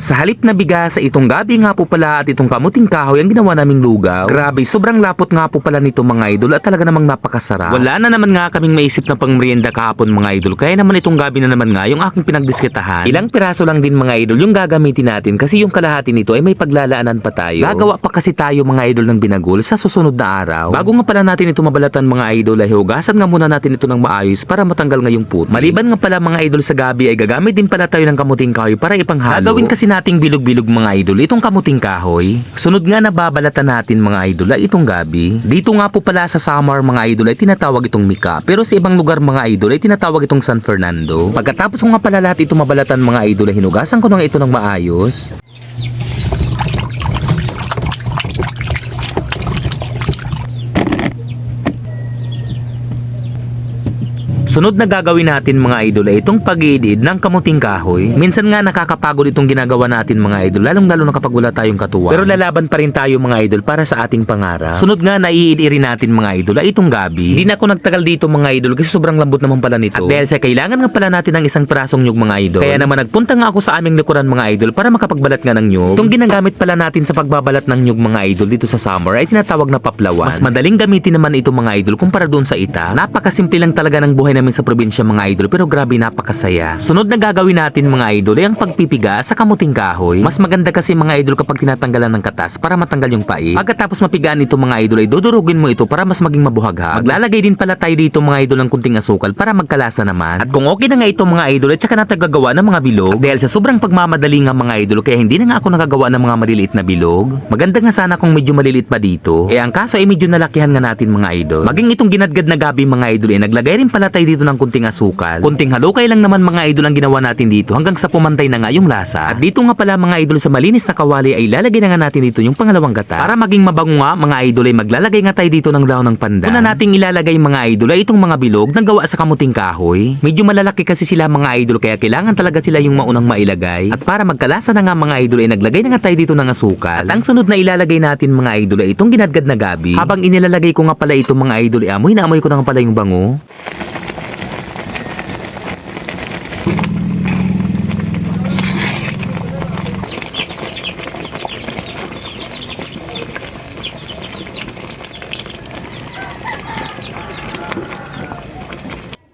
Sa halip na bigas, itong gabi nga po pala at itong kamuting kahoy ang ginawa naming lugaw. Grabe, sobrang lapot nga po pala nito mga idol at talaga namang napakasarap. Wala na naman nga kaming maisip na pang merienda kahapon mga idol, kaya naman itong gabi na naman nga yung aking pinagdiskitahan. Ilang piraso lang din mga idol yung gagamitin natin kasi yung kalahati nito ay may paglalaanan pa tayo. Gagawa pa kasi tayo mga idol ng binagol sa susunod na araw. Bago nga pala natin ito mabalatan mga idol ay hugasan nga muna natin ito ng maayos para matanggal nga yung puti. Maliban nga pala mga idol sa gabi ay gagamit din pala tayo ng kamuting kahoy para ipanghalo. Gagawin kasi nating bilog-bilog mga idol itong kamuting kahoy. Sunod nga na babalatan natin mga idol ay itong gabi. Dito nga po pala sa Samar mga idol ay tinatawag itong Mika, pero sa ibang lugar mga idol ay tinatawag itong San Fernando. Pagkatapos ko nga pala lahat ito mabalatan mga idol ay hinugasan ko na nga ito ng maayos. Sunod na gagawin natin mga idol ay itong pag-iidid ng kamuting kahoy. Minsan nga nakakapagod itong ginagawa natin mga idol, lalong-lalo na kapag wala tayong katuwang. Pero lalaban pa rin tayo mga idol para sa ating pangarap. Sunod nga naiidirin natin mga idol ay itong gabi. Hindi na ako nagtagal dito mga idol kasi sobrang lambot naman pala nito. At dahil sa kailangan nga pala natin ng isang pirasong nyug mga idol, kaya naman nagpunta nga ako sa aming likuran mga idol para makapagbalat nga ng nyug. Itong ginagamit pala natin sa pagbabalat ng nyug mga idol dito sa summer ay tinatawag na paplawan. Mas madaling gamitin naman ito mga idol kumpara doon sa ita. Napakasimple lang talaga ng buhay namin sa probinsya mga idol, pero grabe napakasaya. Sunod na gagawin natin mga idol ay ang pagpipiga sa kamuting kahoy. Mas maganda kasi mga idol kapag tinatanggalan ng katas para matanggal yung pait. Pagkatapos mapigaan ito mga idol ay dudurugin mo ito para mas maging mabuhaghag. Maglalagay din pala tayo dito mga idol ng kunting asukal para magkalasa naman. At kung okay na nga ito mga idol ay tsaka natin gagawa ng mga bilog. At dahil sa sobrang pagmamadali nga mga idol kaya hindi na nga ako nagagawa ng mga maliliit na bilog. Maganda nga sana kung medyo maliliit pa dito. Ang kaso ay medyo nalakihan nga natin mga idol. Maging itong ginadgad na gabi mga idol ay naglagay rin pala tayo dito ng kunting asukal. Kunting halukay lang naman mga idol ang ginawa natin dito hanggang sa pumantay na nga yung lasa. At dito nga pala mga idol sa malinis na kawali ay lalagay na nga natin dito yung pangalawang gata. Para maging mabango nga mga idol ay maglalagay nga tayo dito ng dahon ng pandan. Una nating ilalagay mga idol ay itong mga bilog na gawa sa kamuting kahoy. Medyo malalaki kasi sila mga idol kaya kailangan talaga sila yung maunang mailagay. At para magkalasa na nga mga idol ay naglagay na nga tayo dito ng asukal. At ang sunod na ilalagay natin mga idol ay itong ginadgad na gabi. Habang inilalagay ko nga pala itong mga idol ay amoy na amoy ko na nga pala yung bango.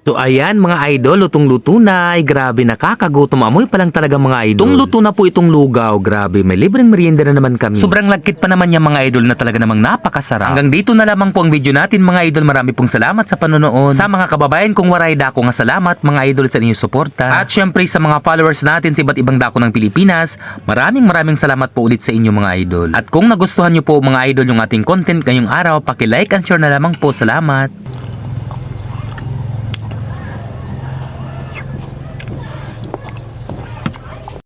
So ayan mga idol, lutong-luto na. Ay grabe, nakakagutom. Amoy pa lang talaga mga idol. Luto na po itong lugaw. Grabe, may libreng merienda na naman kami. Sobrang lagkit pa naman yung mga idol na talaga namang napakasarap. Hanggang dito na lamang po ang video natin mga idol. Marami pong salamat sa panonood. Sa mga kababayan kong waray dako nga salamat mga idol sa inyong suporta. At syempre sa mga followers natin sa iba't ibang dako ng Pilipinas, maraming salamat po ulit sa inyo mga idol. At kung nagustuhan nyo po mga idol yung ating content ngayong araw, paki-like and share na lamang po. Salamat.